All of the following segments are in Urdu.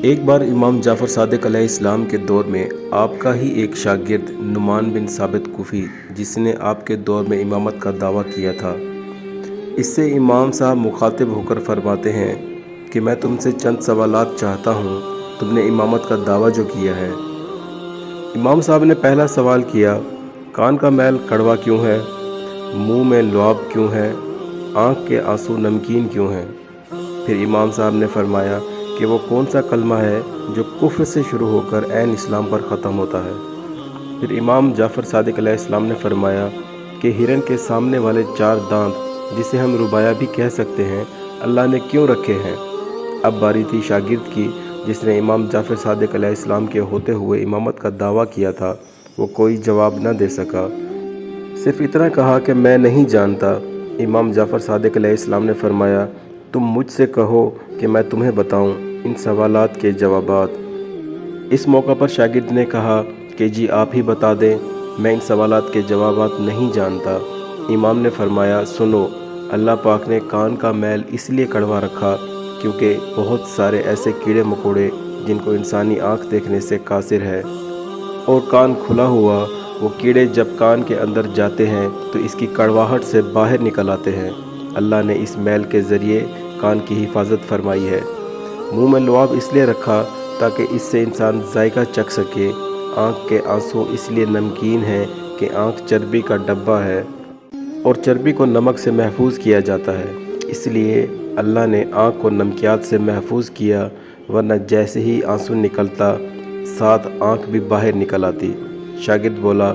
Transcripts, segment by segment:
ایک بار امام جعفر صادق علیہ السلام کے دور میں آپ کا ہی ایک شاگرد نعمان بن ثابت کوفی، جس نے آپ کے دور میں امامت کا دعویٰ کیا تھا، اس سے امام صاحب مخاطب ہو کر فرماتے ہیں کہ میں تم سے چند سوالات چاہتا ہوں، تم نے امامت کا دعویٰ جو کیا ہے۔ امام صاحب نے پہلا سوال کیا، کان کا میل کڑوا کیوں ہے؟ منہ میں لعاب کیوں ہے؟ آنکھ کے آنسو نمکین کیوں ہیں؟ پھر امام صاحب نے فرمایا کہ وہ کون سا کلمہ ہے جو کفر سے شروع ہو کر عین اسلام پر ختم ہوتا ہے؟ پھر امام جعفر صادق علیہ السلام نے فرمایا کہ ہرن کے سامنے والے 4 دانت، جسے ہم ربایا بھی کہہ سکتے ہیں، اللہ نے کیوں رکھے ہیں؟ اب باری تھی شاگرد کی، جس نے امام جعفر صادق علیہ السلام کے ہوتے ہوئے امامت کا دعویٰ کیا تھا۔ وہ کوئی جواب نہ دے سکا، صرف اتنا کہا کہ میں نہیں جانتا۔ امام جعفر صادق علیہ السلام نے فرمایا، تم مجھ سے کہو کہ میں تمہیں بتاؤں ان سوالات کے جوابات۔ اس موقع پر شاگرد نے کہا کہ جی آپ ہی بتا دیں، میں ان سوالات کے جوابات نہیں جانتا۔ امام نے فرمایا، سنو، اللہ پاک نے کان کا میل اس لیے کڑوا رکھا کیونکہ بہت سارے ایسے کیڑے مکوڑے جن کو انسانی آنکھ دیکھنے سے قاصر ہے، اور کان کھلا ہوا، وہ کیڑے جب کان کے اندر جاتے ہیں تو اس کی کڑواہٹ سے باہر نکل آتے ہیں۔ اللہ نے اس میل کے ذریعے کان کی حفاظت فرمائی ہے۔ منہ میں لعاب اس لیے رکھا تاکہ اس سے انسان ذائقہ چکھ سکے۔ آنکھ کے آنسو اس لیے نمکین ہیں کہ آنکھ چربی کا ڈبہ ہے اور چربی کو نمک سے محفوظ کیا جاتا ہے، اس لیے اللہ نے آنکھ کو نمکیات سے محفوظ کیا، ورنہ جیسے ہی آنسو نکلتا ساتھ آنکھ بھی باہر نکل آتی۔ شاگرد بولا،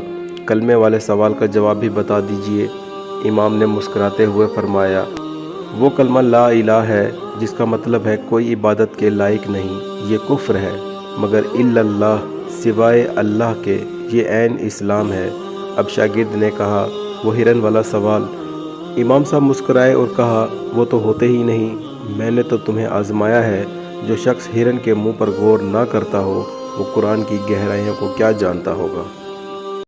کلمے والے سوال کا جواب بھی بتا دیجئے۔ امام نے مسکراتے ہوئے فرمایا، وہ کلمہ لا الہ ہے جس کا مطلب ہے کوئی عبادت کے لائق نہیں، یہ کفر ہے، مگر الا اللہ، سوائے اللہ کے، یہ عین اسلام ہے۔ اب شاگرد نے کہا، وہ ہرن والا سوال؟ امام صاحب مسکرائے اور کہا، وہ تو ہوتے ہی نہیں، میں نے تو تمہیں آزمایا ہے۔ جو شخص ہرن کے منہ پر غور نہ کرتا ہو، وہ قرآن کی گہرائیوں کو کیا جانتا ہوگا۔